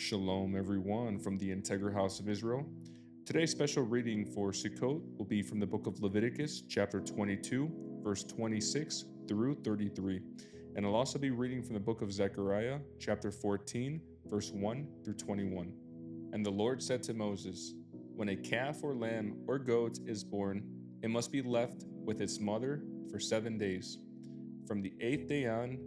Shalom, everyone, from the Integral House of Israel. Today's special reading for Sukkot will be from the book of Leviticus, chapter 22, verse 26 through 33. And I'll also be reading from the book of Zechariah, chapter 14, verse 1 through 21. And the Lord said to Moses, "When a calf or lamb or goat is born, it must be left with its mother for 7 days. From the 8th day on,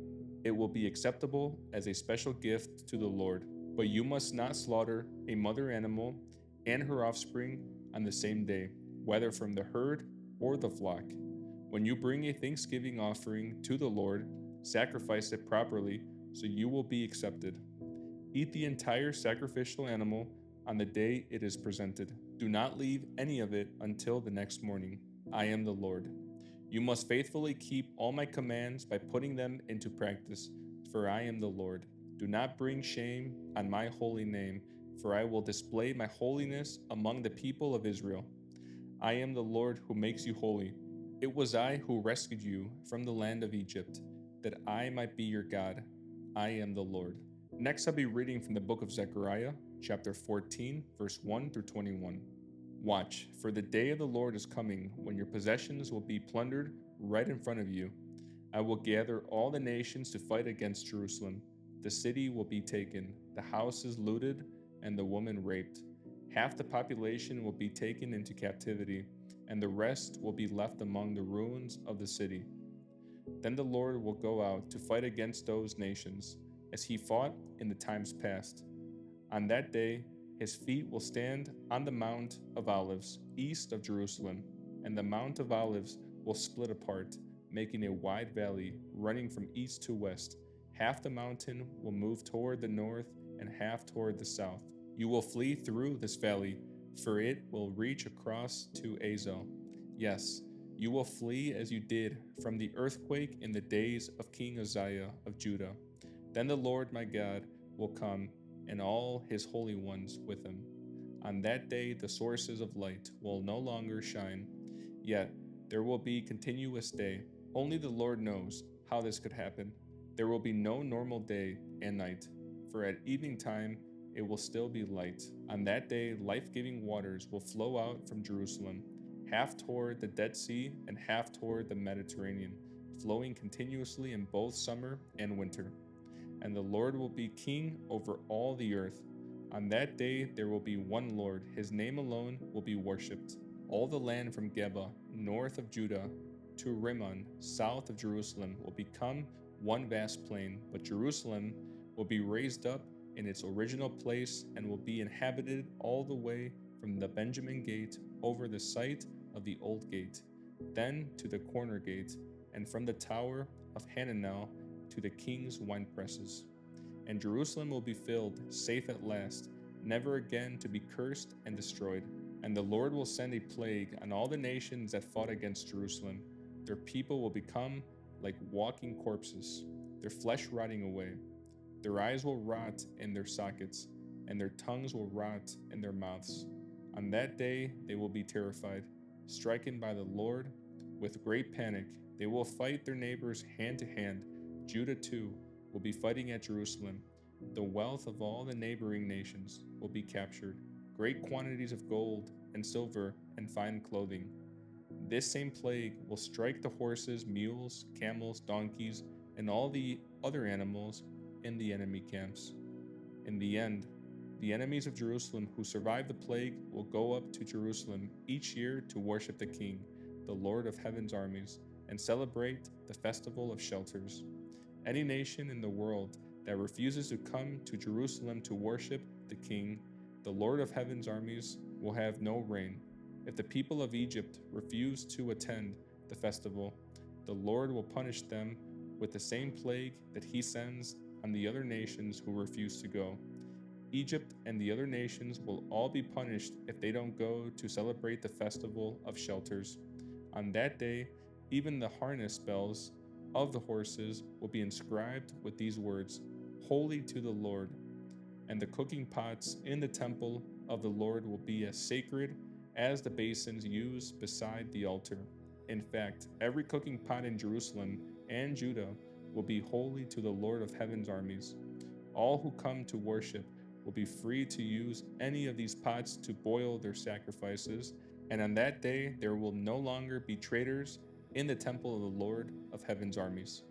it will be acceptable as a special gift to the Lord. But you must not slaughter a mother animal and her offspring on the same day, whether from the herd or the flock. When you bring a thanksgiving offering to the Lord, sacrifice it properly so you will be accepted. Eat the entire sacrificial animal on the day it is presented. Do not leave any of it until the next morning. I am the Lord. You must faithfully keep all my commands by putting them into practice, for I am the Lord. Do not bring shame on my holy name, for I will display my holiness among the people of Israel. I am the Lord who makes you holy. It was I who rescued you from the land of Egypt, that I might be your God. I am the Lord." Next, I'll be reading from the book of Zechariah, chapter 14, verse 1 through 21. Watch, for the day of the Lord is coming, when your possessions will be plundered right in front of you. I will gather all the nations to fight against Jerusalem. The city will be taken, the houses looted, and the woman raped. Half the population will be taken into captivity, and the rest will be left among the ruins of the city. Then the Lord will go out to fight against those nations, as he fought in the times past. On that day, his feet will stand on the Mount of Olives, east of Jerusalem, and the Mount of Olives will split apart, making a wide valley running from east to west. Half the mountain will move toward the north and half toward the south. You will flee through this valley, for it will reach across to Azel. Yes, you will flee as you did from the earthquake in the days of King Uzziah of Judah. Then the Lord my God will come, and all his holy ones with him. On that day the sources of light will no longer shine, yet there will be continuous day. Only the Lord knows how this could happen. There will be no normal day and night, for at evening time it will still be light. On that day, life-giving waters will flow out from Jerusalem, half toward the Dead Sea and half toward the Mediterranean, flowing continuously in both summer and winter. And the Lord will be king over all the earth. On that day there will be one Lord, his name alone will be worshipped. All the land from Geba, north of Judah, to Rimmon, south of Jerusalem, will become one vast plain, but Jerusalem will be raised up in its original place and will be inhabited all the way from the Benjamin gate over the site of the old gate, then to the corner gate, and from the tower of Hananel to the king's winepresses. And Jerusalem will be filled, safe at last, never again to be cursed and destroyed. And the Lord will send a plague on all the nations that fought against Jerusalem. Their people will become like walking corpses, their flesh rotting away. Their eyes will rot in their sockets, and their tongues will rot in their mouths. On that day they will be terrified, stricken by the Lord with great panic. They will fight their neighbors hand to hand. Judah too will be fighting at Jerusalem. The wealth of all the neighboring nations will be captured, great quantities of gold and silver and fine clothing. This same plague will strike the horses, mules, camels, donkeys, and all the other animals in the enemy camps. In the end, the enemies of Jerusalem who survive the plague will go up to Jerusalem each year to worship the King, the Lord of heaven's armies, and celebrate the festival of shelters. Any nation in the world that refuses to come to Jerusalem to worship the King, the Lord of heaven's armies, will have no rain. If the people of Egypt refuse to attend the festival, the Lord will punish them with the same plague that he sends on the other nations who refuse to go. Egypt and the other nations will all be punished if they don't go to celebrate the festival of shelters. On that day, even the harness bells of the horses will be inscribed with these words, "Holy to the Lord." And the cooking pots in the temple of the Lord will be as sacred as the basins used beside the altar. In fact, every cooking pot in Jerusalem and Judah will be holy to the Lord of heaven's armies. All who come to worship will be free to use any of these pots to boil their sacrifices, and on that day there will no longer be traitors in the temple of the Lord of Heaven's armies.